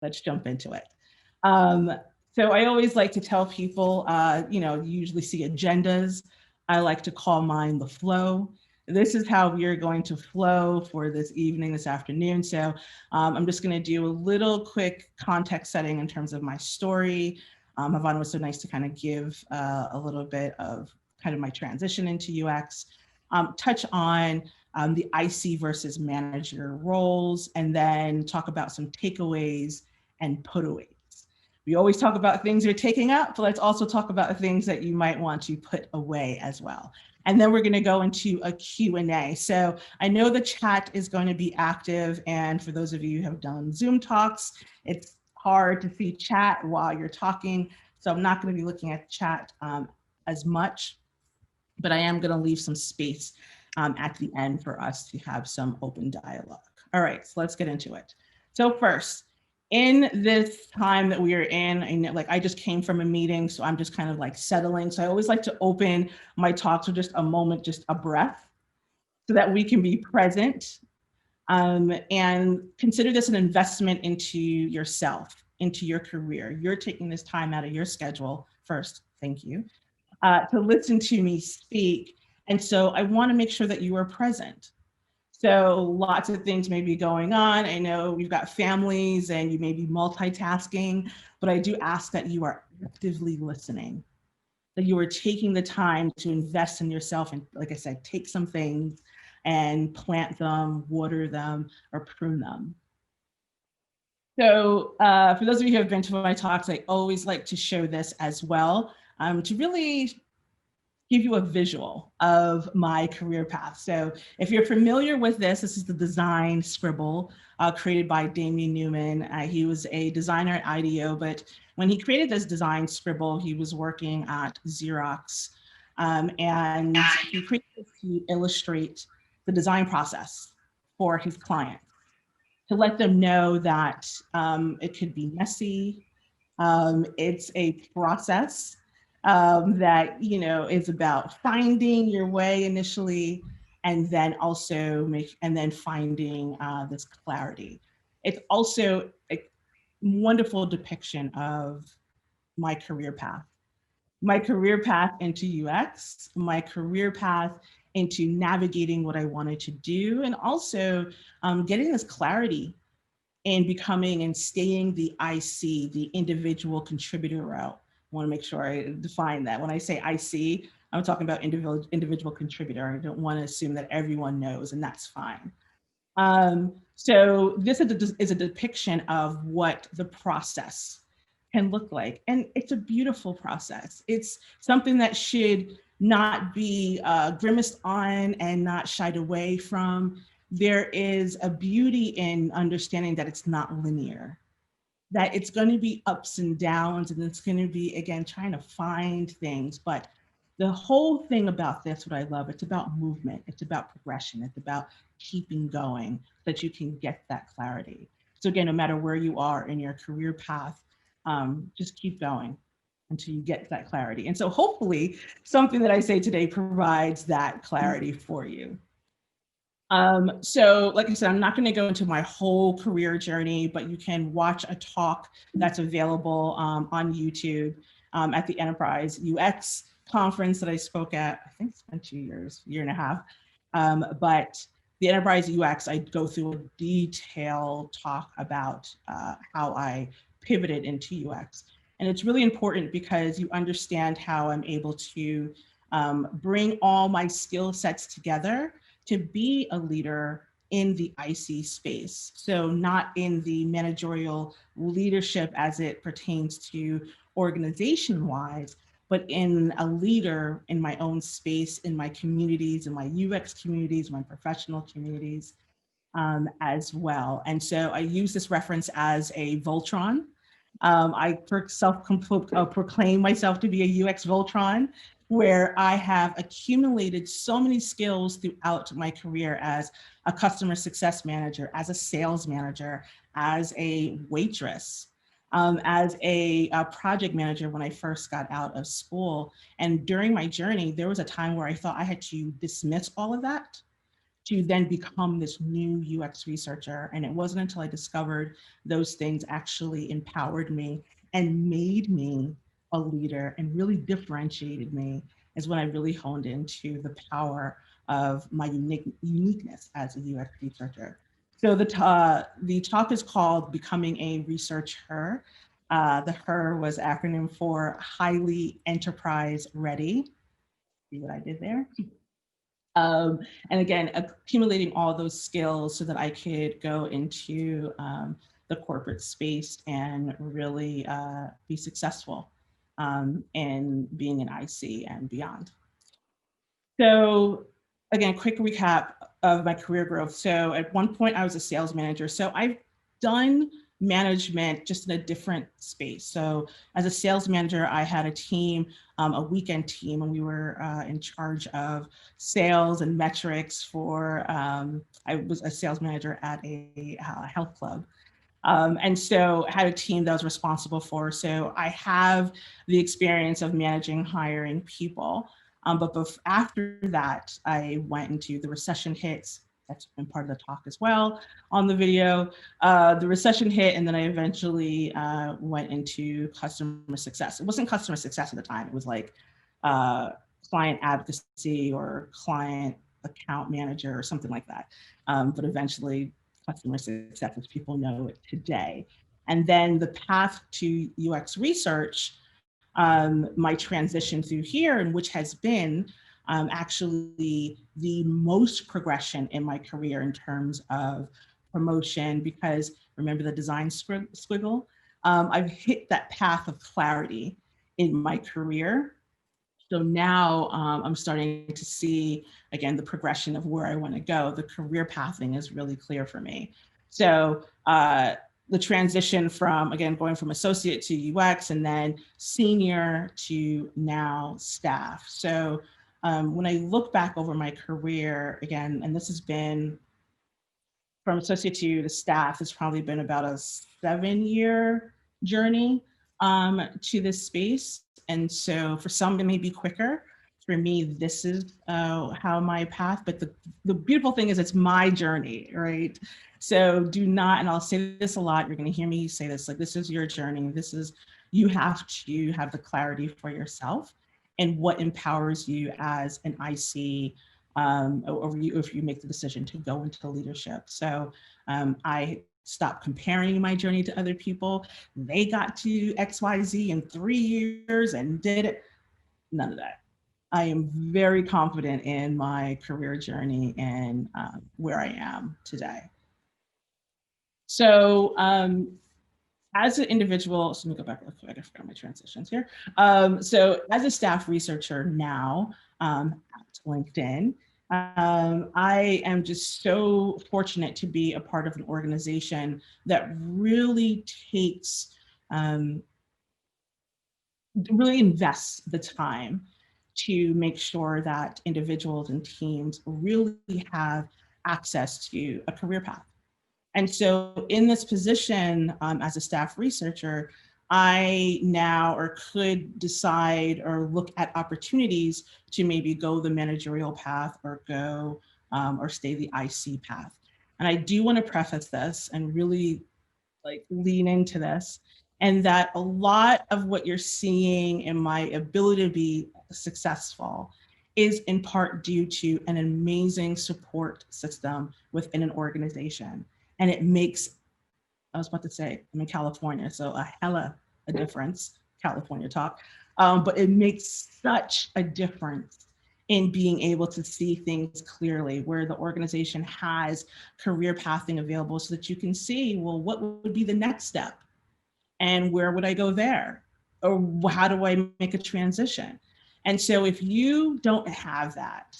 let's jump into it. Um, so I always like to tell people, you usually see agendas. I like to call mine the flow. This is how we are going to flow for this evening, this afternoon. So I'm just going to do a little quick context setting in terms of my story. Havana was so nice to kind of give a little bit of kind of my transition into UX, touch on the IC versus manager roles, and then talk about some takeaways and putaways. We always talk about things you're taking up, but let's also talk about things that you might want to put away as well. And then we're going to go into a Q&A. So I know the chat is going to be active. And for those of you who have done Zoom talks, it's hard to see chat while you're talking. So I'm not going to be looking at chat as much, but I am going to leave some space at the end for us to have some open dialogue. All right, so let's get into it. So first, in this time that we are in, I just came from a meeting, so I'm just kind of like settling. So I always like to open my talks with just a moment, just a breath, so that we can be present and consider this an investment into yourself, into your career. You're taking this time out of your schedule first, thank you, to listen to me speak. And so I want to make sure that you are present. So lots of things may be going on. I know we've got families and you may be multitasking, but I do ask that you are actively listening, that you are taking the time to invest in yourself. And like I said, take some things and plant them, water them, or prune them. So for those of you who have been to my talks, I always like to show this as well, to really give you a visual of my career path. So if you're familiar with this, this is the design Scribble created by Damien Newman. He was a designer at IDEO, but when he created this design Scribble, he was working at Xerox. And he created this to illustrate the design process for his clients, to let them know that it could be messy. It's a process that is about finding your way initially, and then also finding this clarity. It's also a wonderful depiction of my career path. My career path into UX, my career path into navigating what I wanted to do, and also getting this clarity and becoming and staying the IC, the individual contributor route. I want to make sure I define that. When I say IC, I'm talking about individual contributor. I don't want to assume that everyone knows, and that's fine. So this is a depiction of what the process can look like. And it's a beautiful process. It's something that should not be grimaced on and not shied away from. There is a beauty in understanding that it's not linear, that it's going to be ups and downs, and it's going to be, again, trying to find things. But the whole thing about this, what I love, it's about movement, it's about progression, it's about keeping going so that you can get that clarity. So again, no matter where you are in your career path, just keep going until you get that clarity. And so hopefully something that I say today provides that clarity for you. So like I said, I'm not going to go into my whole career journey, but you can watch a talk that's available on YouTube at the Enterprise UX conference that I spoke at. I think it's been 2 years, year and a half. But the Enterprise UX, I go through a detailed talk about how I pivoted into UX. And it's really important because you understand how I'm able to bring all my skill sets together to be a leader in the IC space. So not in the managerial leadership as it pertains to organization-wise, but in a leader in my own space, in my communities, in my UX communities, my professional communities as well. And so I use this reference as a Voltron. I proclaim myself to be a UX Voltron, where I have accumulated so many skills throughout my career as a customer success manager, as a sales manager, as a waitress, as a project manager when I first got out of school. And during my journey, there was a time where I thought I had to dismiss all of that to then become this new UX researcher. And it wasn't until I discovered those things actually empowered me and made me a leader and really differentiated me, is when I really honed into the power of my uniqueness as a UX researcher. So the talk is called Becoming a Researcher. The HER was acronym for Highly Enterprise Ready. See what I did there? And again, accumulating all those skills so that I could go into the corporate space and really be successful in being an IC and beyond. So again, quick recap of my career growth. So at one point I was a sales manager. So I've done management just in a different space. So as a sales manager, I had a team, a weekend team, and we were in charge of sales and metrics for, I was a sales manager at a health club. And so I had a team that I was responsible for. So I have the experience of managing, hiring people. But after that, I went into the recession hits. That's been part of the talk as well on the video. The recession hit, and then I eventually went into customer success. It wasn't customer success at the time. It was like client advocacy or client account manager or something like that. But eventually customer success as people know it today. And then the path to UX research, my transition through here, and which has been actually the most progression in my career in terms of promotion, because remember the design squiggle? I've hit that path of clarity in my career. So now I'm starting to see, again, the progression of where I want to go. The career pathing is really clear for me. So the transition from, again, going from associate to UX and then senior to now staff. So when I look back over my career, again, and this has been from associate to the staff, it's probably been about a 7-year journey to this space. And so for some, it may be quicker. For me, this is how my path, but the beautiful thing is it's my journey, right? So do not, and I'll say this a lot, you're gonna hear me say this, like, this is your journey. This is, you have to have the clarity for yourself and what empowers you as an IC, or if you make the decision to go into leadership. So I stopped comparing my journey to other people. They got to XYZ in 3 years and did it. None of that. I am very confident in my career journey and where I am today. So as an individual, so let me go back real quick, I forgot my transitions here. So as a staff researcher now at LinkedIn, I am just so fortunate to be a part of an organization that really takes, really invests the time to make sure that individuals and teams really have access to a career path. And so in this position as a staff researcher, I now or could decide or look at opportunities to maybe go the managerial path or go or stay the IC path. And I do want to preface this and really like lean into this, and that a lot of what you're seeing in my ability to be successful is in part due to an amazing support system within an organization. And it makes, I was about to say, I'm in California, so a hella a difference, California talk, but it makes such a difference in being able to see things clearly, where the organization has career pathing available so that you can see, well, what would be the next step? And where would I go there? Or how do I make a transition? And so if you don't have that,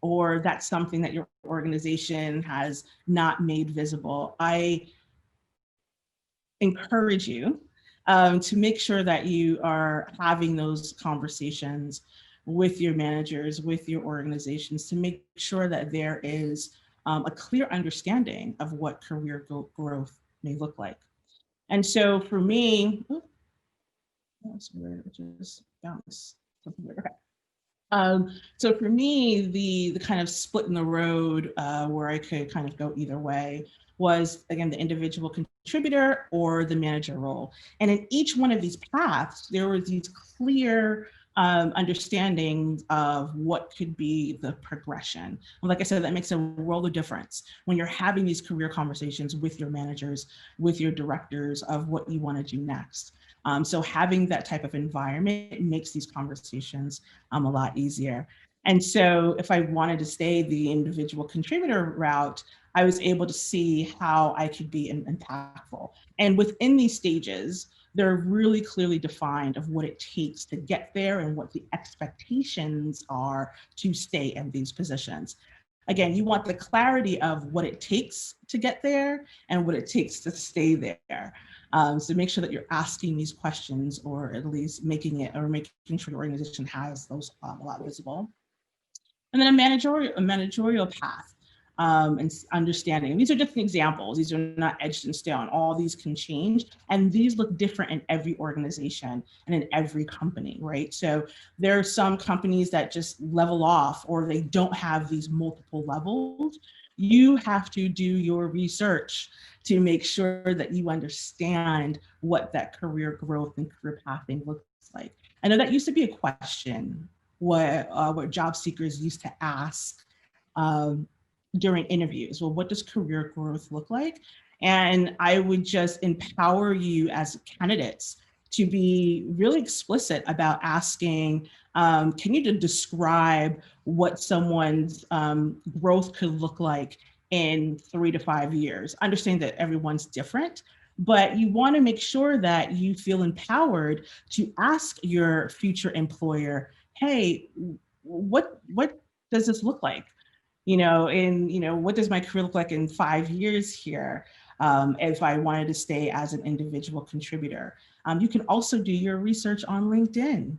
or that's something that your organization has not made visible, I encourage you to make sure that you are having those conversations with your managers, with your organizations, to make sure that there is a clear understanding of what career growth may look like. And so for me, that's weird, it just bounced something weird. Okay. So for me, the kind of split in the road where I could kind of go either way was, again, the individual contributor or the manager role. And in each one of these paths, there were these clear understandings of what could be the progression. And like I said, that makes a world of difference when you're having these career conversations with your managers, with your directors of what you want to do next. So having that type of environment makes these conversations a lot easier. And so if I wanted to stay the individual contributor route, I was able to see how I could be impactful. And within these stages, they're really clearly defined of what it takes to get there and what the expectations are to stay in these positions. Again, you want the clarity of what it takes to get there and what it takes to stay there. So make sure that you're asking these questions, or at least making sure the organization has those a lot visible. And then a managerial path and understanding. And these are different examples. These are not etched in stone. All these can change, and these look different in every organization and in every company, right? So there are some companies that just level off, or they don't have these multiple levels. You have to do your research to make sure that you understand what that career growth and career pathing looks like. I know that used to be a question what job seekers used to ask um, during interviews. Well, what does career growth look like? And I would just empower you as candidates to be really explicit about asking, can you describe what someone's growth could look like in 3 to 5 years? Understand that everyone's different, but you want to make sure that you feel empowered to ask your future employer, hey, what does this look like? What does my career look like in 5 years here? If I wanted to stay as an individual contributor. You can also do your research on LinkedIn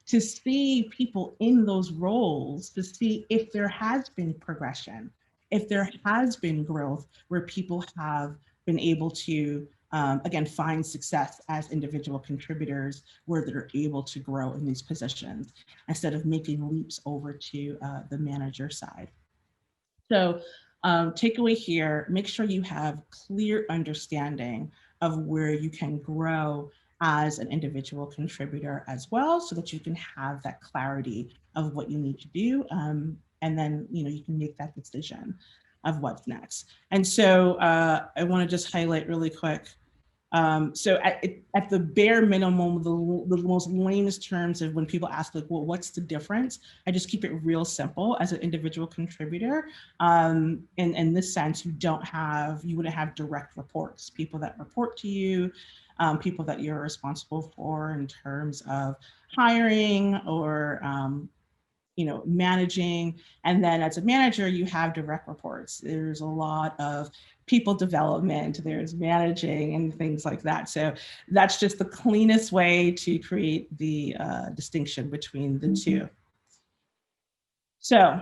to see people in those roles, to see if there has been progression, if there has been growth where people have been able to, again, find success as individual contributors where they're able to grow in these positions instead of making leaps over to the manager side. So takeaway here, make sure you have clear understanding of where you can grow as an individual contributor as well, so that you can have that clarity of what you need to do. And then, you can make that decision of what's next. And so I want to just highlight really quick. So at the bare minimum, the most lamest terms of when people ask, like, well, what's the difference? I just keep it real simple as an individual contributor. In this sense, you wouldn't have direct reports, people that report to you, people that you're responsible for in terms of hiring or managing. And then as a manager, you have direct reports. There's a lot of people development, there's managing and things like that. So that's just the cleanest way to create the distinction between the two. So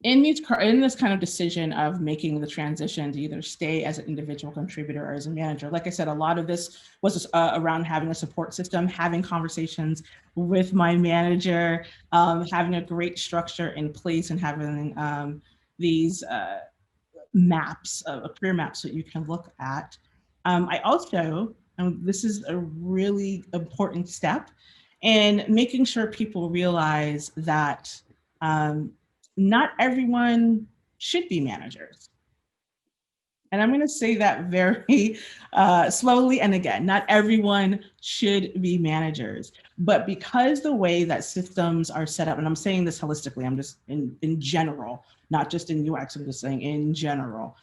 in this kind of decision of making the transition to either stay as an individual contributor or as a manager, like I said, a lot of this was around having a support system, having conversations with my manager, having a great structure in place, and having these maps, career maps that you can look at. I also, this is a really important step, in making sure people realize that not everyone should be managers. And I'm going to say that very slowly. And again, not everyone should be managers, but because the way that systems are set up, and I'm saying this holistically, I'm just in general, not just in UX, I'm just saying in general.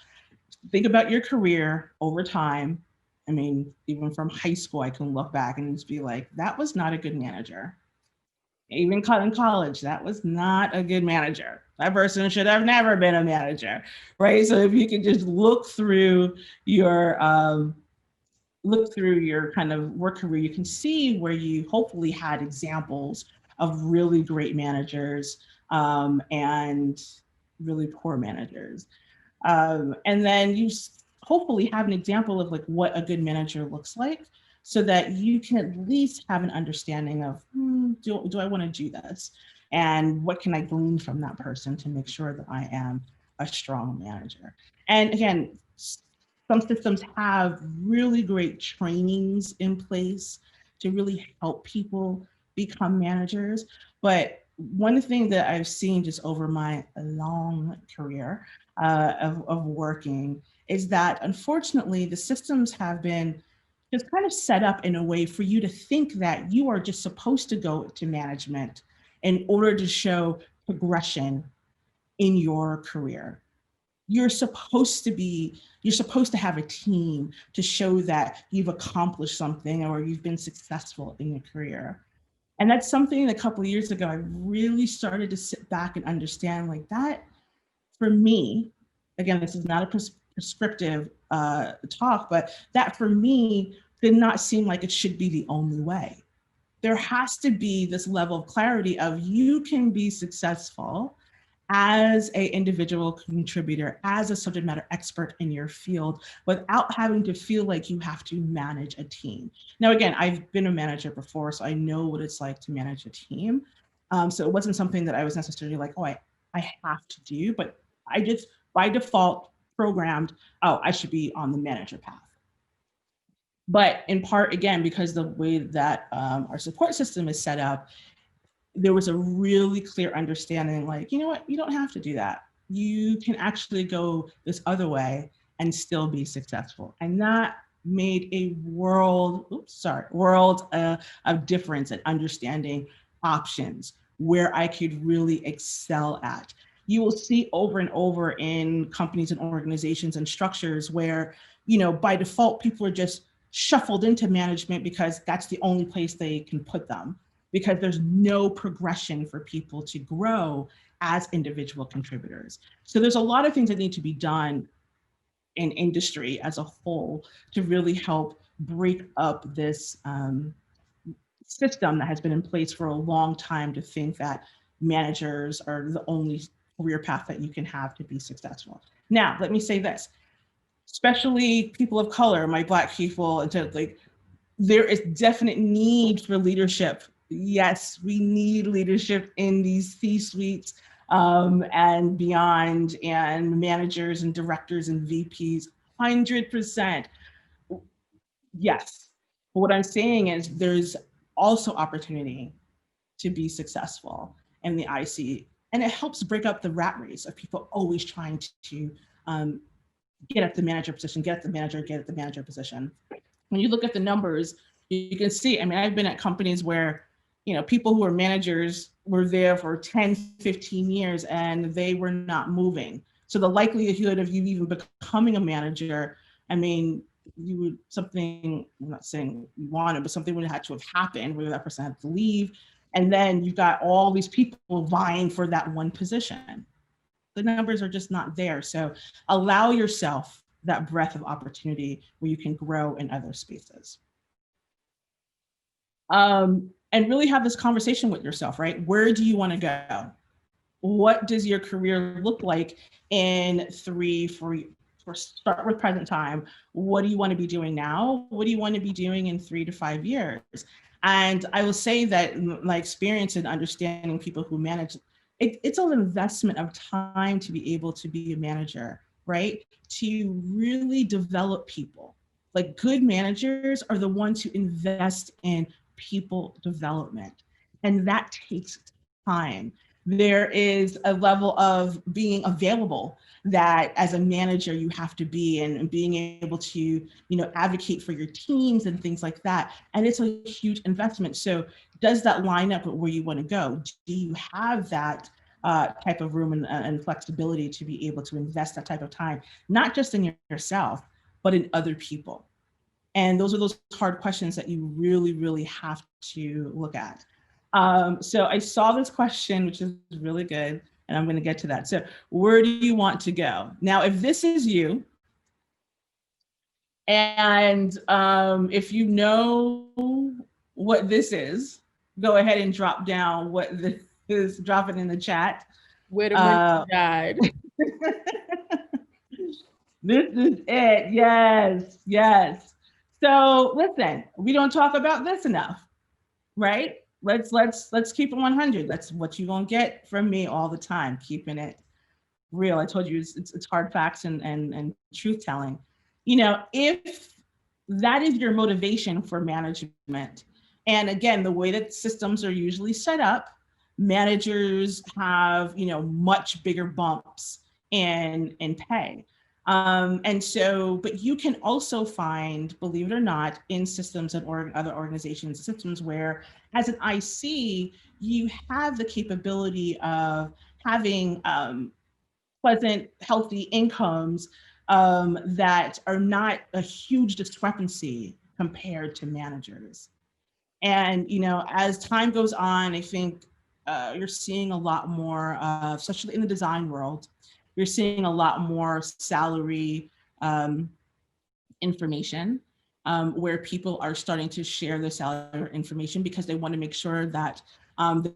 Think about your career over time. I mean, even from high school, I can look back and just be like, that was not a good manager. Even in college, that was not a good manager. That person should have never been a manager, right? So if you can just look through your kind of work career, you can see where you hopefully had examples of really great managers and really poor managers. And then you hopefully have an example of like what a good manager looks like, so that you can at least have an understanding of, do I want to do this? And what can I glean from that person to make sure that I am a strong manager? And again, some systems have really great trainings in place to really help people become managers. But one thing that I've seen just over my long career of working is that unfortunately the systems have been just kind of set up in a way for you to think that you are just supposed to go to management in order to show progression in your career. You're supposed to have a team to show that you've accomplished something or you've been successful in your career. And that's something a couple of years ago I really started to sit back and understand, like, that for me, again, this is not a prescriptive talk, but that for me did not seem like it should be the only way. There has to be this level of clarity of you can be successful as an individual contributor, as a subject matter expert in your field, without having to feel like you have to manage a team. Now, again, I've been a manager before, so I know what it's like to manage a team. So it wasn't something that I was necessarily like, oh, I have to do, but I just by default programmed, oh, I should be on the manager path. But in part, again, because the way that our support system is set up, there was a really clear understanding, like, you know what, you don't have to do that. You can actually go this other way and still be successful. And that made a world of difference in understanding options where I could really excel at. You will see over and over in companies and organizations and structures where, by default, people are just shuffled into management because that's the only place they can put them, because there's no progression for people to grow as individual contributors. So there's a lot of things that need to be done in industry as a whole to really help break up this system that has been in place for a long time to think that managers are the only career path that you can have to be successful. Now, let me say this, especially people of color, my Black people, and like, there is definite need for leadership. Yes, we need leadership in these C-suites and beyond, and managers and directors and VPs, 100%. Yes. But what I'm saying is there's also opportunity to be successful in the IC. And it helps break up the rat race of people always trying to get at the manager position, get at the manager position. When you look at the numbers, you can see, I mean, I've been at companies where, people who are managers were there for 10, 15 years and they were not moving. So the likelihood of you even becoming a manager, I mean, I'm not saying you wanted, but something would have had to have happened where that person had to leave. And then you've got all these people vying for that one position. The numbers are just not there. So allow yourself that breadth of opportunity where you can grow in other spaces. And really have this conversation with yourself, right? Where do you want to go? What does your career look like in start with present time? What do you want to be doing now? What do you want to be doing in 3 to 5 years? And I will say that my experience in understanding people who manage, it's an investment of time to be able to be a manager, right? To really develop people. Like, good managers are the ones who invest in people development. And that takes time. There is a level of being available that as a manager you have to be, and being able to, advocate for your teams and things like that. And it's a huge investment. So does that line up with where you want to go? Do you have that type of room and flexibility to be able to invest that type of time, not just in yourself, but in other people? And those are those hard questions that you really, really have to look at. So I saw this question, which is really good, and I'm going to get to that. So where do you want to go? Now, if this is you, and if you know what this is, go ahead and drop down what this is, drop it in the chat. Where the money died. This is it. Yes. So listen, we don't talk about this enough, right? let's keep it 100. That's what you're gonna get from me all the time, keeping it real. I told you it's hard facts and truth telling. If that is your motivation for management, and again, the way that systems are usually set up, managers have much bigger bumps in pay. And so, but you can also find, believe it or not, in systems and other organizations, systems where as an IC, you have the capability of having pleasant, healthy incomes that are not a huge discrepancy compared to managers. And as time goes on, I think you're seeing a lot more, especially in the design world, you're seeing a lot more salary um, information where people are starting to share their salary information because they want to make sure that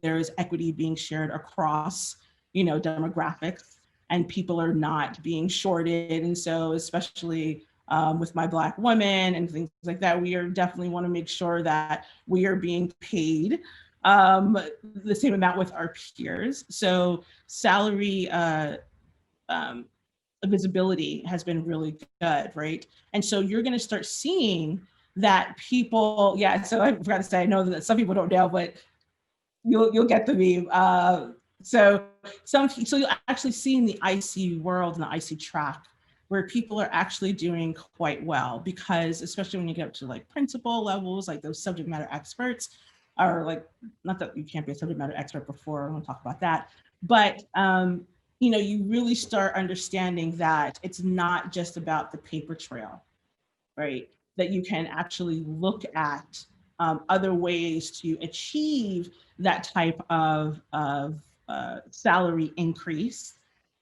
there is equity being shared across, demographics, and people are not being shorted. And so, especially with my Black women and things like that, we are definitely want to make sure that we are being paid the same amount with our peers. So salary um, visibility has been really good, right? And so you're going to start seeing that people, yeah. So I forgot to say, I know that some people don't know, but you'll get the meme. So you'll actually see in the IC world and the IC track where people are actually doing quite well, because especially when you get up to like principal levels, like those subject matter experts are like, not that you can't be a subject matter expert before, I want to talk about that, but you really start understanding that it's not just about the paper trail, right? That you can actually look at other ways to achieve that type of salary increase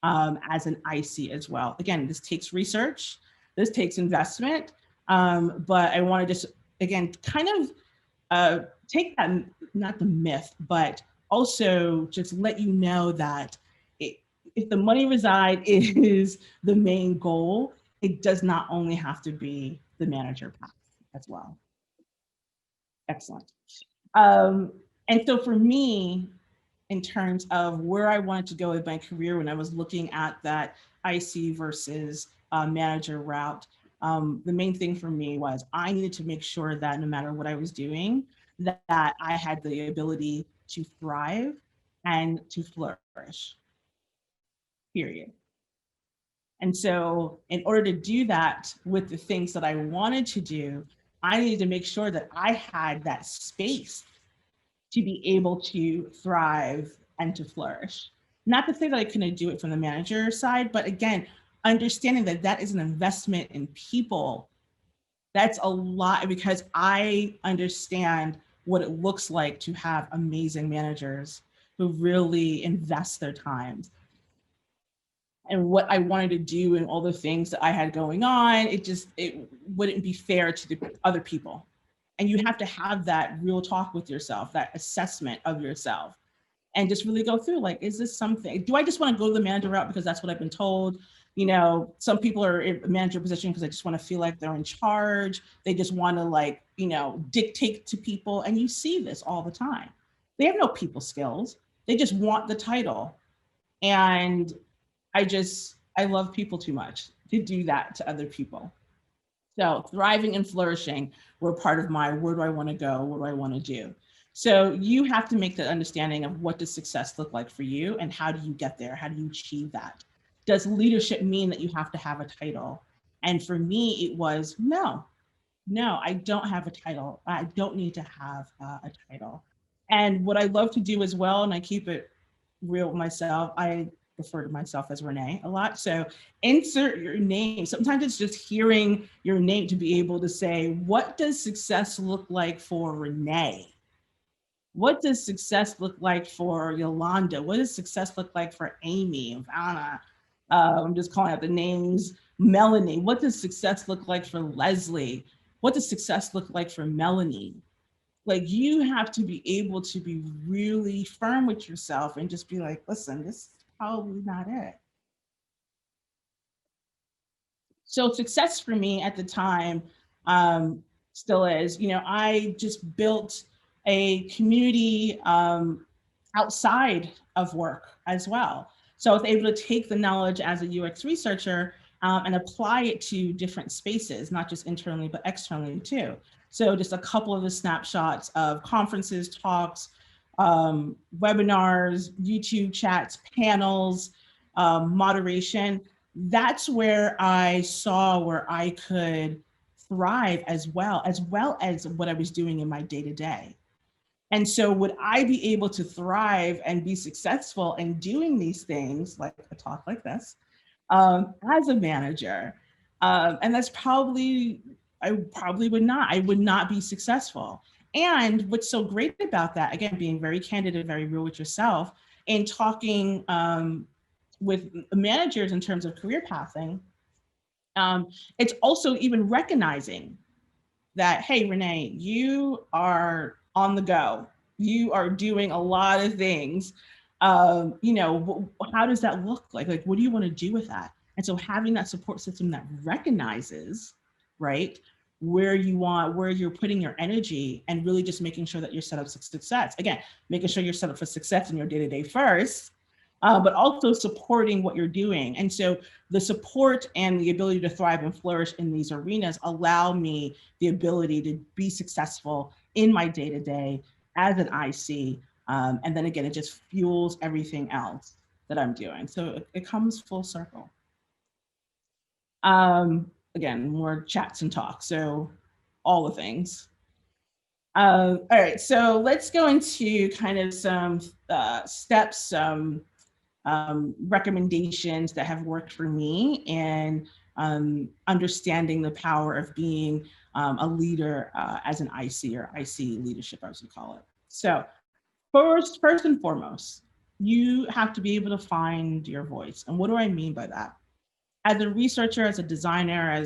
as an IC as well. Again, this takes research, this takes investment, but I want to just, again, kind of take that, not the myth, but also just let you know that if the money reside is the main goal, it does not only have to be the manager path as well. Excellent. Um, and so for me, in terms of where I wanted to go with my career when I was looking at that IC versus manager route, the main thing for me was I needed to make sure that no matter what I was doing, that I had the ability to thrive and to flourish, period. And so in order to do that with the things that I wanted to do, I needed to make sure that I had that space to be able to thrive and to flourish. Not to say that I couldn't do it from the manager side, but again, understanding that that is an investment in people. That's a lot, because I understand what it looks like to have amazing managers who really invest their time, and what I wanted to do and all the things that I had going on. It wouldn't be fair to the other people. And you have to have that real talk with yourself, that assessment of yourself, and just really go through, like, is this something, do I just want to go to the manager route because that's what I've been told? Some people are in a manager position because they just want to feel like they're in charge. They just want to, like, dictate to people. And you see this all the time. They have no people skills. They just want the title. And I love people too much to do that to other people. So thriving and flourishing were part of my, where do I want to go? What do I want to do? So you have to make the understanding of what does success look like for you, and how do you get there? How do you achieve that? Does leadership mean that you have to have a title? And for me, it was no, I don't have a title. I don't need to have a title. And what I love to do as well, and I keep it real with myself, I refer to myself as Renee a lot. So insert your name. Sometimes it's just hearing your name to be able to say, what does success look like for Renee? What does success look like for Yolanda? What does success look like for Amy, Vanna? I'm just calling out the names. Melanie. What does success look like for Leslie? What does success look like for Melanie? Like, you have to be able to be really firm with yourself and just be like, listen, this is probably not it. So success for me at the time still is, I just built a community outside of work as well. So I was able to take the knowledge as a UX researcher and apply it to different spaces, not just internally, but externally too. So just a couple of the snapshots of conferences, talks, webinars, YouTube chats, panels, moderation. That's where I saw where I could thrive as well as what I was doing in my day-to-day. And so would I be able to thrive and be successful in doing these things, like a talk like this, as a manager? And that's probably, I probably would not. I would not be successful. And what's so great about that, again, being very candid and very real with yourself and talking with managers in terms of career pathing, it's also even recognizing that, hey, Renee, you are on the go. You are doing a lot of things. You know, how does that look like? Like, what do you want to do with that? And so having that support system that recognizes, right, where you're putting your energy and really just making sure that you're set up for success. Again, making sure you're set up for success in your day-to-day first, but also supporting what you're doing. And so the support and the ability to thrive and flourish in these arenas allow me the ability to be successful in my day-to-day as an IC. And then again, it just fuels everything else that I'm doing. So it comes full circle. Again, more chats and talks. So all the things. All right, so let's go into kind of some steps, recommendations that have worked for me and understanding the power of being a leader as an IC or IC leadership, as we call it. So first and foremost, you have to be able to find your voice. And what do I mean by that? As a researcher, as a designer,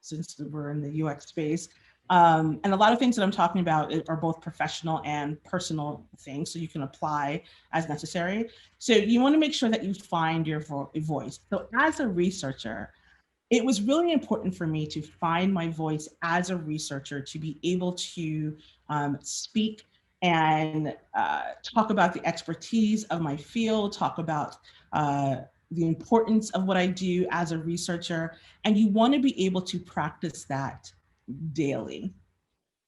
since we're in the UX space, and a lot of things that I'm talking about are both professional and personal things, so you can apply as necessary. So you want to make sure that you find your voice. So as a researcher, it was really important for me to find my voice as a researcher to be able to speak and talk about the expertise of my field, talk about the importance of what I do as a researcher. And you want to be able to practice that daily.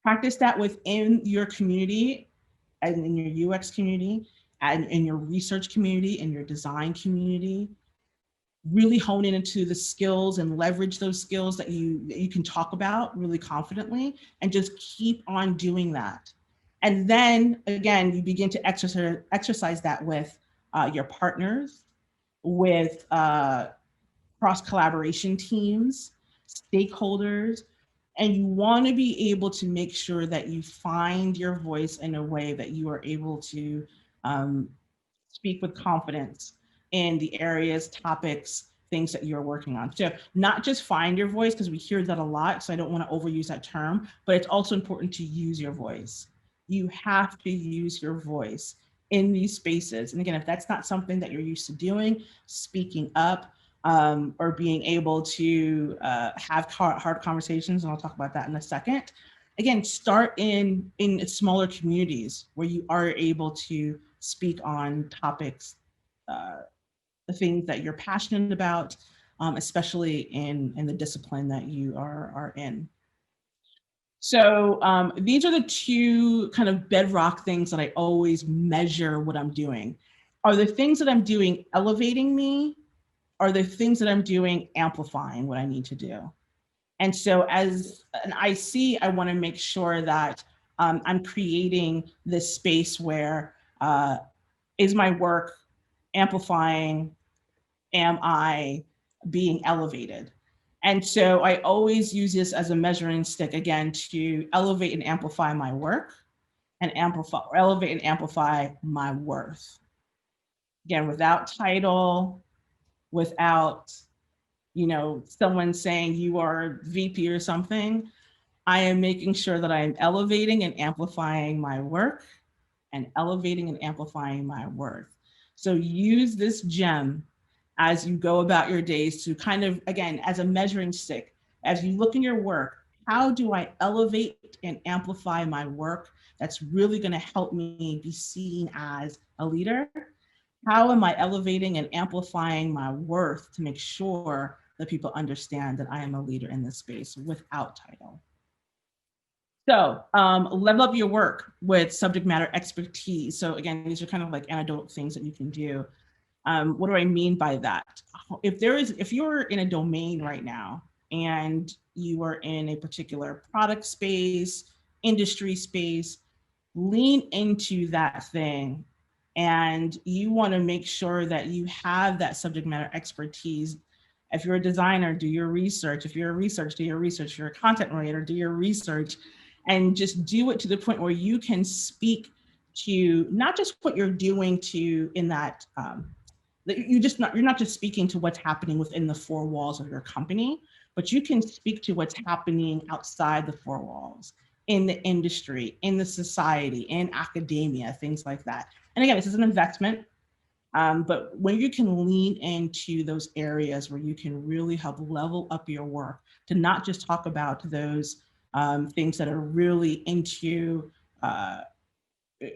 Practice that within your community and in your UX community and in your research community and your design community. Really hone into the skills and leverage those skills that you can talk about really confidently, and just keep on doing that. And then again, you begin to exercise that with your partners, with cross collaboration teams, stakeholders, and you want to be able to make sure that you find your voice in a way that you are able to speak with confidence in the areas, topics, things that you're working on. So not just find your voice, because we hear that a lot, so I don't want to overuse that term, but it's also important to use your voice. You have to use your voice in these spaces. And again, if that's not something that you're used to doing, speaking up, or being able to have hard conversations, and I'll talk about that in a second. Again, start in smaller communities where you are able to speak on topics, the things that you're passionate about, especially in the discipline that you are in. So these are the two kind of bedrock things that I always measure what I'm doing. Are the things that I'm doing elevating me? Are the things that I'm doing amplifying what I need to do? And so as an IC, I want to make sure that I'm creating this space where is my work amplifying? Am I being elevated? And so I always use this as a measuring stick, again, to elevate and amplify my work and elevate and amplify my worth. Again, without title, without, someone saying you are VP or something, I am making sure that I am elevating and amplifying my work and elevating and amplifying my worth. So use this gem as you go about your days to kind of, again, as a measuring stick, as you look in your work, how do I elevate and amplify my work that's really going to help me be seen as a leader? How am I elevating and amplifying my worth to make sure that people understand that I am a leader in this space without title? So level up your work with subject matter expertise. So again, these are kind of like anecdotal things that you can do. What do I mean by that? If you're in a domain right now and you are in a particular product space, industry space, lean into that thing. And you want to make sure that you have that subject matter expertise. If you're a designer, do your research. If you're a research, do your research. If you're a content writer, do your research, and just do it to the point where you can speak to not just what you're doing to in that you're not just speaking to what's happening within the four walls of your company, but you can speak to what's happening outside the four walls in the industry, in the society, in academia, things like that. And again, this is an investment, but when you can lean into those areas where you can really help level up your work to not just talk about those things that are really into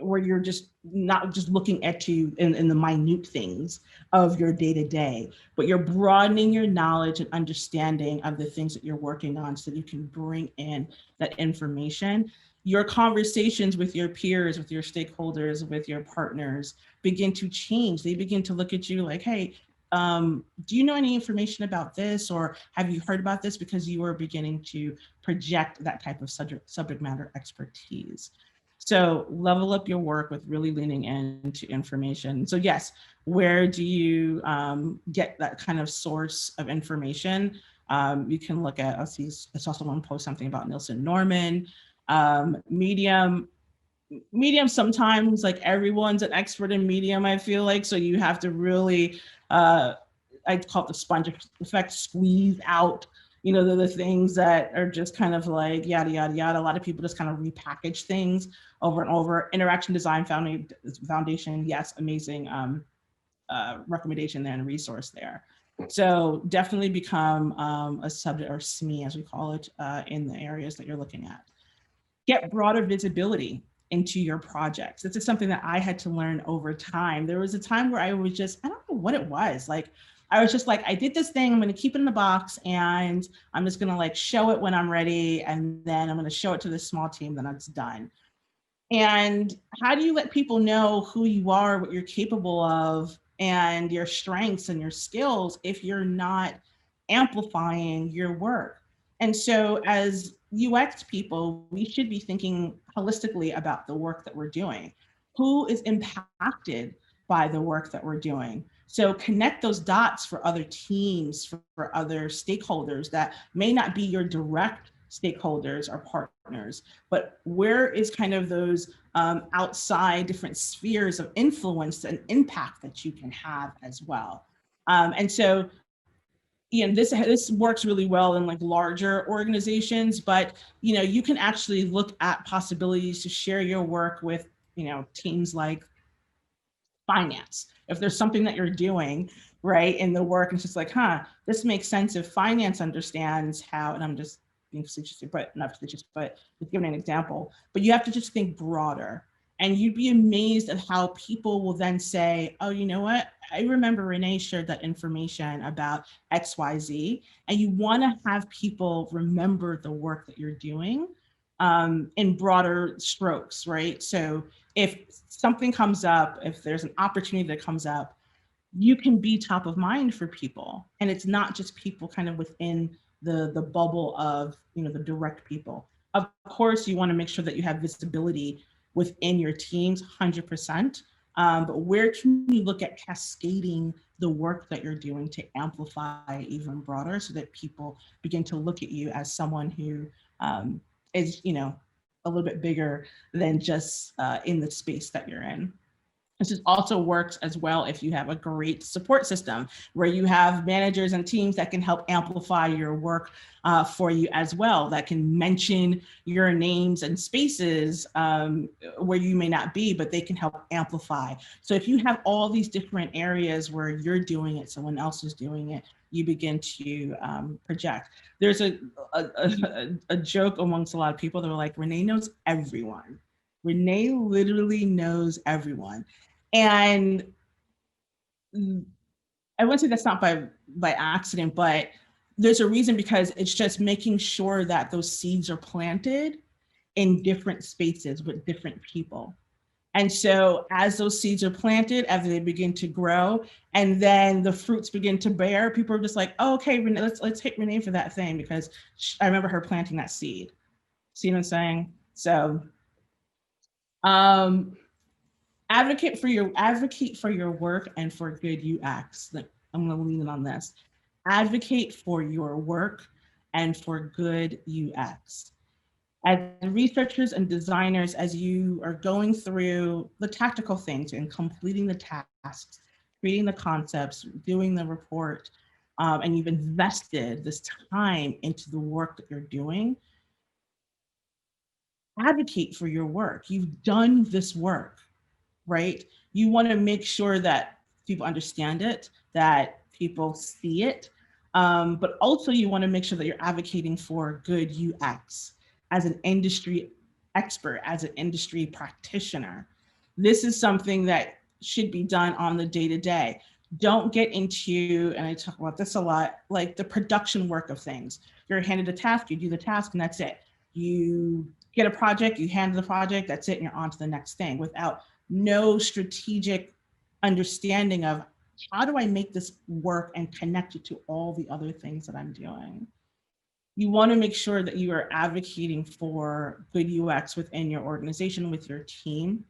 where you're just not just looking at you in the minute things of your day to day, but you're broadening your knowledge and understanding of the things that you're working on so that you can bring in that information. Your conversations with your peers, with your stakeholders, with your partners begin to change. They begin to look at you like, hey, do you know any information about this? Or have you heard about this? Because you are beginning to project that type of subject matter expertise. So level up your work with really leaning into information. So yes, where do you get that kind of source of information? You can look at, I saw someone post something about Nielsen Norman, Medium. Medium sometimes, like everyone's an expert in Medium, I feel like. So you have to really, I call it the sponge effect, squeeze out the things that are just kind of like yada, yada, yada. A lot of people just kind of repackage things over and over. Interaction Design Foundation, yes, amazing recommendation there and resource there. So definitely become a subject, or SME as we call it, in the areas that you're looking at. Get broader visibility into your projects. This is something that I had to learn over time. There was a time where I was just, I don't know what it was. Like, I was just like, I did this thing, I'm going to keep it in the box and I'm just going to like show it when I'm ready. And then I'm going to show it to this small team, then it's done. And how do you let people know who you are, what you're capable of, and your strengths and your skills if you're not amplifying your work? And so as UX people, we should be thinking holistically about the work that we're doing. Who is impacted by the work that we're doing? So connect those dots for other teams, for other stakeholders that may not be your direct stakeholders or partners, but where is kind of those outside different spheres of influence and impact that you can have as well. And so this works really well in like larger organizations, but you can actually look at possibilities to share your work with teams like finance. If there's something that you're doing right in the work, and it's just like, this makes sense if finance understands how, and I'm just being facetious, but not facetious, but just giving an example, but you have to just think broader. And you'd be amazed at how people will then say, oh, you know what? I remember Renee shared that information about XYZ. And you want to have people remember the work that you're doing in broader strokes, right? So if something comes up, if there's an opportunity that comes up, you can be top of mind for people. And it's not just people kind of within the bubble of the direct people. Of course, you want to make sure that you have visibility within your teams 100%. But where can you look at cascading the work that you're doing to amplify even broader so that people begin to look at you as someone who is a little bit bigger than just in the space that you're in. This also works as well if you have a great support system where you have managers and teams that can help amplify your work for you as well, that can mention your names and spaces where you may not be, but they can help amplify. So if you have all these different areas where you're doing it, someone else is doing it, you begin to project. There's a joke amongst a lot of people that are like, Renee knows everyone. Renee literally knows everyone. And I wouldn't say that's not by accident, but there's a reason, because it's just making sure that those seeds are planted in different spaces with different people. And so as those seeds are planted, as they begin to grow, and then the fruits begin to bear, people are just like, oh, okay, Renee, let's hit Renee for that thing, because I remember her planting that seed. See what I'm saying? So advocate for your work and for good UX. I'm going to lean in on this. Advocate for your work and for good UX. As researchers and designers, as you are going through the tactical things and completing the tasks, creating the concepts, doing the report, and you've invested this time into the work that you're doing, advocate for your work. You've done this work, right? You want to make sure that people understand it, that people see it, but also you want to make sure that you're advocating for good UX as an industry expert, as an industry practitioner. This is something that should be done on the day-to-day. Don't get into, and I talk about this a lot, like the production work of things. You're handed a task, you do the task, and that's it. You get a project, you hand the project, that's it, and you're on to the next thing without no strategic understanding of how do I make this work and connect it to all the other things that I'm doing. You want to make sure that you are advocating for good UX within your organization, with your team.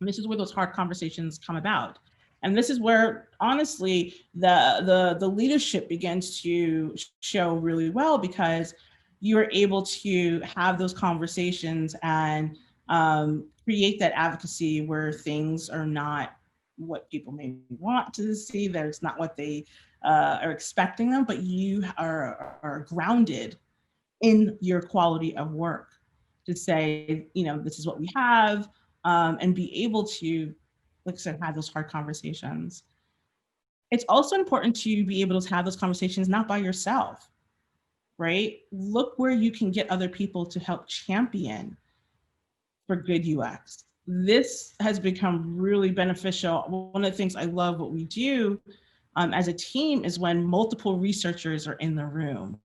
And this is where those hard conversations come about. And this is where, honestly, the leadership begins to show really well, because you're able to have those conversations and create that advocacy where things are not what people may want to see, that it's not what they are expecting them, but you are grounded in your quality of work to say, this is what we have, and be able to, like I said, have those hard conversations. It's also important to be able to have those conversations not by yourself, right? Look where you can get other people to help champion for good UX. This has become really beneficial. One of the things I love what we do as a team is when multiple researchers are in the room.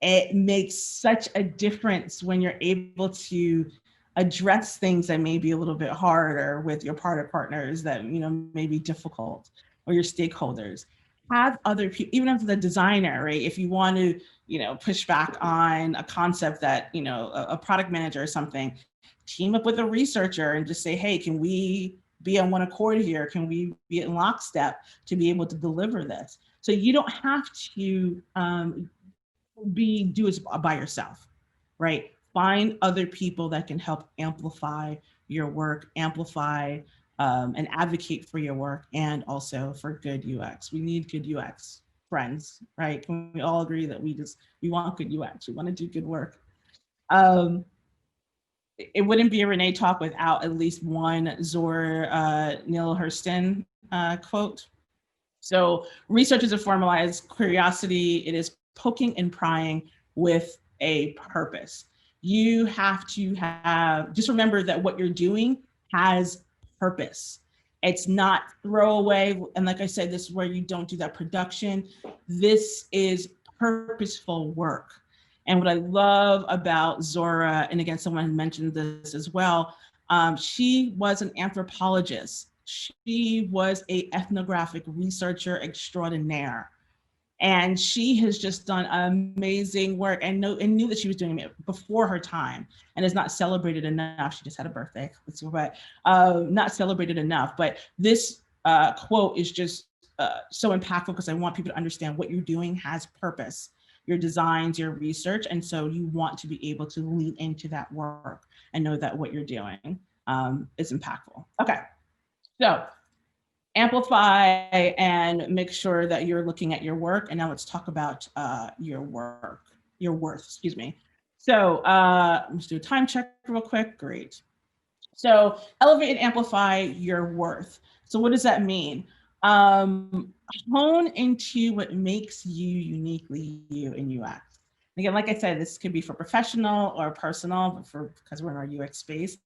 It makes such a difference when you're able to address things that may be a little bit harder with your partners that may be difficult, or your stakeholders. Have other people, even if the designer, right? If you want to, push back on a concept that, a product manager or something, team up with a researcher and just say, hey, can we be on one accord here? Can we be in lockstep to be able to deliver this? So you don't have to do it by yourself, right? Find other people that can help amplify your work, amplify and advocate for your work, and also for good UX. We need good UX friends, right? Can we all agree that we want good UX? We want to do good work. It wouldn't be a Renee talk without at least one Zora Neale Hurston quote. So research is a formalized curiosity. It is poking and prying with a purpose. You have to just remember that what you're doing has purpose. It's not throwaway. And like I said, this is where you don't do that production. This is purposeful work. And what I love about Zora, and again, someone mentioned this as well, she was an anthropologist. She was an ethnographic researcher extraordinaire. And she has just done amazing work and knew that she was doing it before her time, and is not celebrated enough. She just had a birthday, but not celebrated enough. But this quote is just so impactful, because I want people to understand what you're doing has purpose, your designs, your research. And so you want to be able to lean into that work and know that what you're doing is impactful. Okay, so amplify and make sure that you're looking at your work. And now let's talk about your worth, excuse me. So let's do a time check real quick. Great. So elevate and amplify your worth. So what does that mean? Hone into what makes you uniquely you in UX. Again, like I said, this could be for professional or personal, but because we're in our UX space.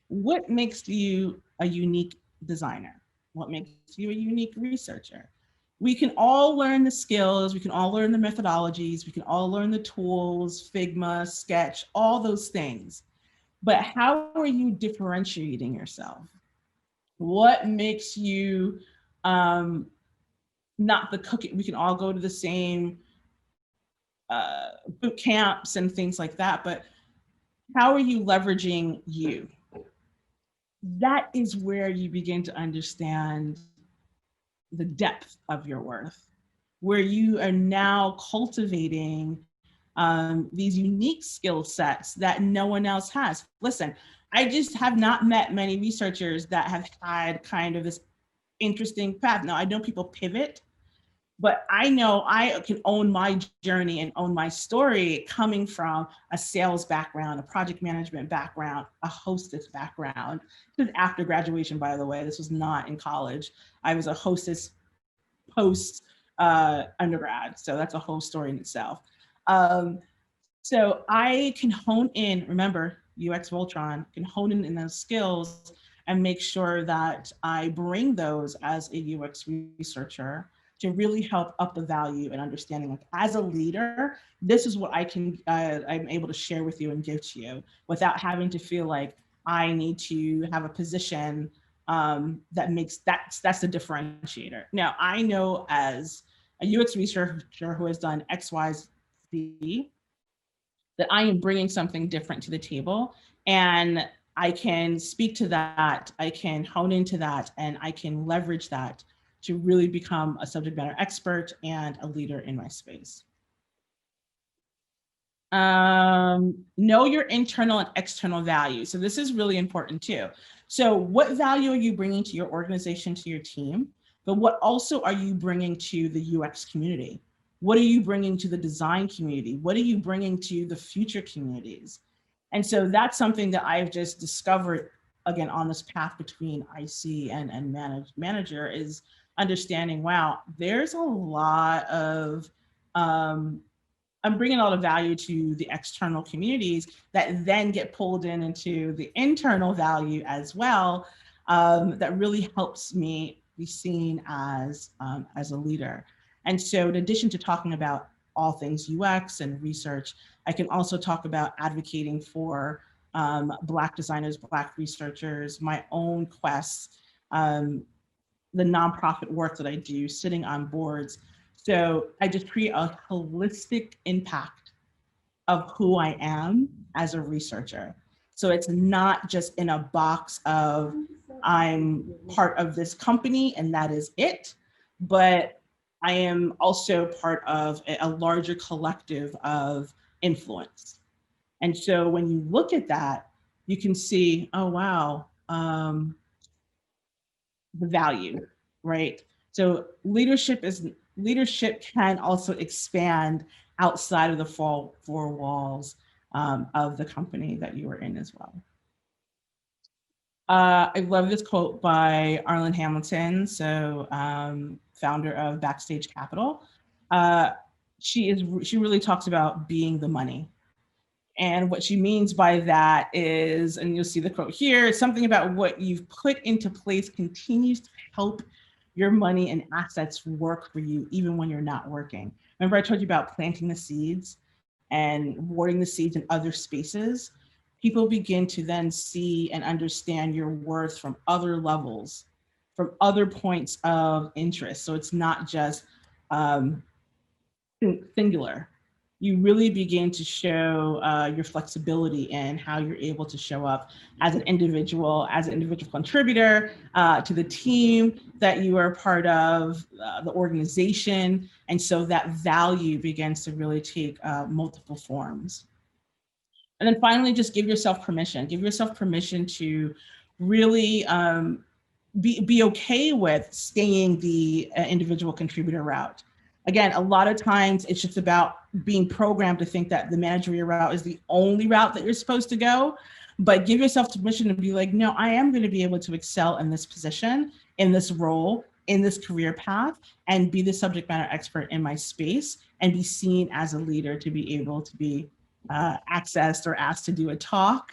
What makes you a unique designer? What makes you a unique researcher? We can all learn the skills, we can all learn the methodologies, we can all learn the tools, Figma, Sketch, all those things. But how are you differentiating yourself? What makes you not the cookie? We can all go to the same boot camps and things like that, but how are you leveraging you? That is where you begin to understand the depth of your worth, where you are now cultivating these unique skill sets that no one else has. Listen, I just have not met many researchers that have had kind of this interesting path. Now, I know people pivot, but I know I can own my journey and own my story coming from a sales background, a project management background, a hostess background. This is after graduation, by the way. This was not in college. I was a hostess post undergrad. So that's a whole story in itself. So I can hone in, remember, UX Voltron, can hone in those skills and make sure that I bring those as a UX researcher to really help up the value and understanding. Like, as a leader, this is what I'm able to share with you and give to you without having to feel like I need to have a position that makes that's the differentiator. Now, I know as a UX researcher who has done X, Y, Z, that I am bringing something different to the table, and I can speak to that, I can hone into that, and I can leverage that to really become a subject matter expert and a leader in my space. Know your internal and external value. So this is really important too. So what value are you bringing to your organization, to your team? But what also are you bringing to the UX community? What are you bringing to the design community? What are you bringing to the future communities? And so that's something that I've just discovered, again, on this path between IC and manager, is understanding, wow, there's a lot of, I'm bringing a lot of value to the external communities that then get pulled into the internal value as well, that really helps me be seen as a leader. And so in addition to talking about all things UX and research, I can also talk about advocating for Black designers, Black researchers, my own quests, the nonprofit work that I do, sitting on boards. So I just create a holistic impact of who I am as a researcher. So it's not just in a box of I'm part of this company and that is it, but I am also part of a larger collective of influence. And so when you look at that, you can see, oh, wow, the value, right? So leadership can also expand outside of the four walls of the company that you are in as well. I love this quote by Arlen Hamilton, so founder of Backstage Capital. She really talks about being the money. And what she means by that is, and you'll see the quote here, something about what you've put into place continues to help your money and assets work for you, even when you're not working. Remember I told you about planting the seeds and watering the seeds in other spaces? People begin to then see and understand your worth from other levels, from other points of interest. So it's not just singular. You really begin to show your flexibility in how you're able to show up as an individual contributor to the team that you are part of, the organization. And so that value begins to really take multiple forms. And then finally, just give yourself permission. Give yourself permission to really be okay with staying the individual contributor route. Again, a lot of times it's just about being programmed to think that the managerial route is the only route that you're supposed to go. But give yourself permission to be like, no, I am going to be able to excel in this position, in this role, in this career path, and be the subject matter expert in my space and be seen as a leader, to be able to be accessed or asked to do a talk,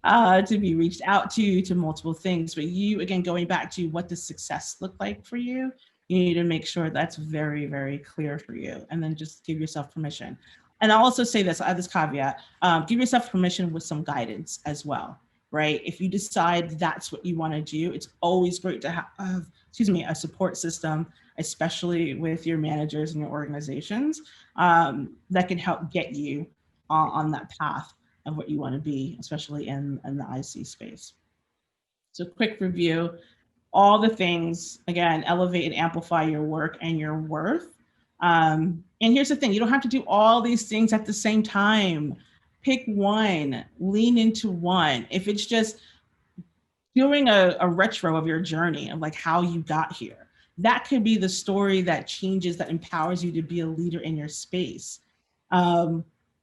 to be reached out to multiple things. But you, again, going back to what does success look like for you, you need to make sure that's very, very clear for you. And then just give yourself permission. And I'll also say this, I have this caveat, give yourself permission with some guidance as well, right? If you decide that's what you want to do, it's always great to have, a support system, especially with your managers and your organizations, that can help get you on that path of what you want to be, especially in the IC space. So quick review, all the things, again, elevate and amplify your work and your worth. And here's the thing, you don't have to do all these things at the same time. Pick one, lean into one. If it's just doing a retro of your journey and like how you got here, that could be the story that changes, that empowers you to be a leader in your space.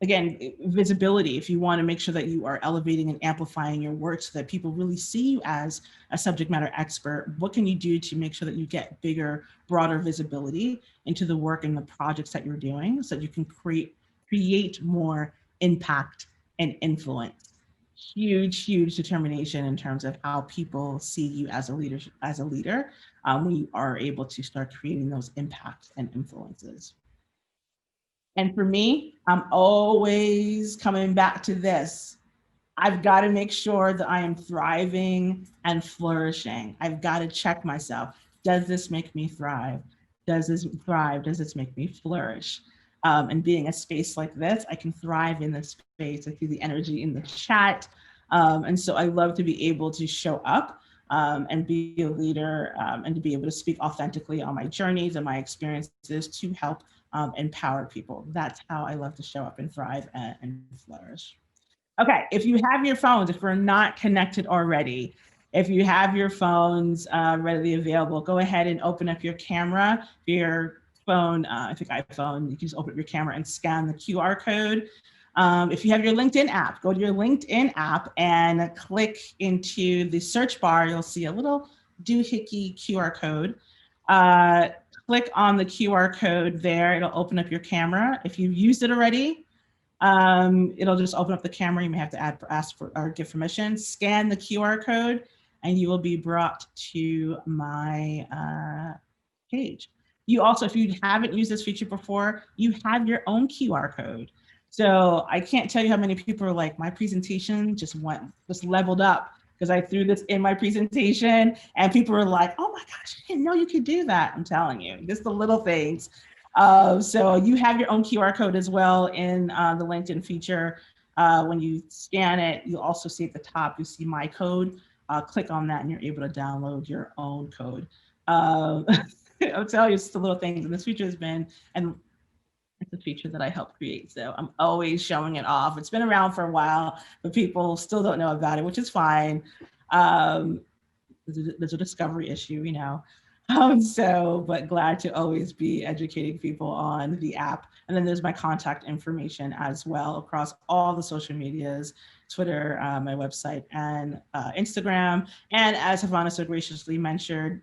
Again, visibility, if you want to make sure that you are elevating and amplifying your work so that people really see you as a subject matter expert, what can you do to make sure that you get bigger, broader visibility into the work and the projects that you're doing so that you can create more impact and influence? Huge determination in terms of how people see you as a leader, when you are able to start creating those impacts and influences. And for me, I'm always coming back to this. I've got to make sure that I am thriving and flourishing. I've got to check myself. Does this make me thrive? Does this thrive? Does this make me flourish? And being a space like this, I can thrive in this space. I see the energy in the chat. And so I love to be able to show up and be a leader, and to be able to speak authentically on my journeys and my experiences to help empower people. That's how I love to show up and thrive and flourish. Okay, if you have your phones, if we're not connected already, if you have your phones readily available, go ahead and open up your camera, your phone, I think iPhone, you can just open up your camera and scan the QR code. If you have your LinkedIn app, go to your LinkedIn app and click into the search bar. You'll see a little doohickey QR code. Click on the QR code there. It'll open up your camera. If you've used it already, it'll just open up the camera. You may have to ask for or give permission. Scan the QR code, and you will be brought to my page. You also, if you haven't used this feature before, you have your own QR code. So I can't tell you how many people are like, my presentation just leveled up because I threw this in my presentation, and people were like, oh my gosh, I didn't know you could do that. I'm telling you, just the little things. So you have your own QR code as well in the LinkedIn feature. When you scan it, you'll also see at the top, you see my code. Click on that and you're able to download your own code. I'll tell you, it's the little things. And this feature has been, and it's a feature that I helped create. So I'm always showing it off. It's been around for a while, but people still don't know about it, which is fine. There's a discovery issue, you know. But glad to always be educating people on the app. And then there's my contact information as well across all the social medias, Twitter, my website, and Instagram. And as Havana so graciously mentioned,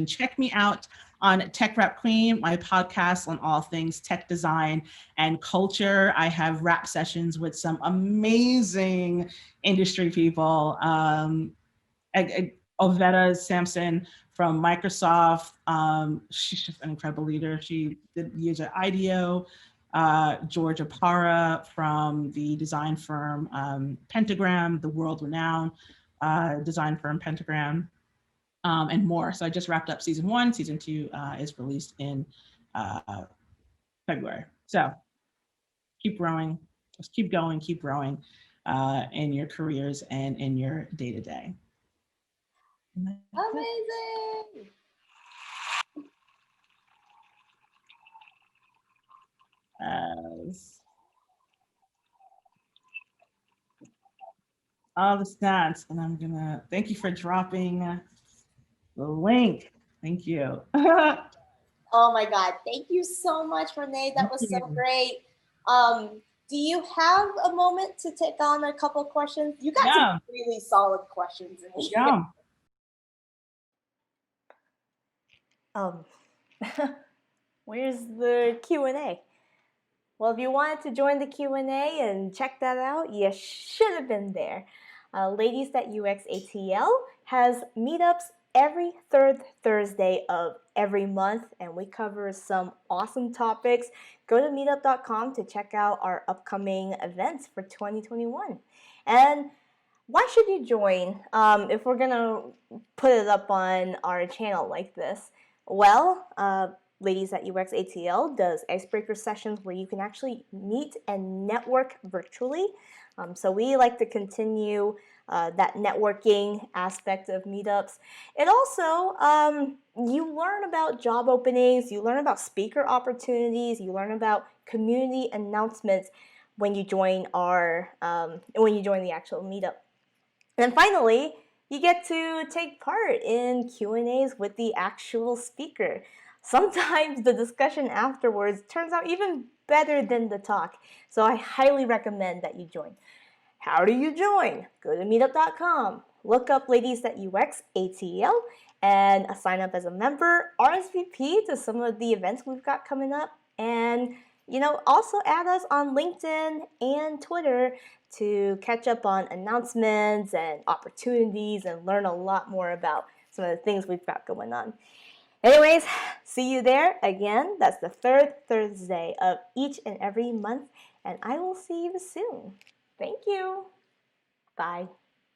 check me out on Tech Rap Queen, my podcast on all things tech design and culture. I have rap sessions with some amazing industry people. Ovetta Sampson from Microsoft. She's just an incredible leader. She did years at IDEO. Georgia Para from the design firm Pentagram, the world-renowned design firm Pentagram, and more. So I just wrapped up season 1. Season 2 is released in February. So keep growing, just keep going, keep growing in your careers and in your day-to-day. Amazing. all the stats, and I'm gonna thank you for dropping the link. Thank you. Oh my God. Thank you so much, Renee. That was so great. Do you have a moment to take on a couple of questions? You got some really solid questions in here. Yeah. Where's the Q&A? Well, if you wanted to join the Q&A and check that out, you should have been there. Ladies at UX ATL has meetups every third Thursday of every month, and we cover some awesome topics. Go to meetup.com to check out our upcoming events for 2021. And why should you join if we're going to put it up on our channel like this? Well, Ladies at UX ATL does icebreaker sessions where you can actually meet and network virtually. So we like to continue that networking aspect of meetups. It also, you learn about job openings, you learn about speaker opportunities, you learn about community announcements when you join the actual meetup. And finally, you get to take part in Q&As with the actual speaker. Sometimes the discussion afterwards turns out even better than the talk, so I highly recommend that you join. How do you join? Go to meetup.com, look up Ladies at UX ATL, and sign up as a member, RSVP to some of the events we've got coming up, and also add us on LinkedIn and Twitter to catch up on announcements and opportunities and learn a lot more about some of the things we've got going on. Anyways, see you there again. That's the third Thursday of each and every month, and I will see you soon. Thank you. Bye.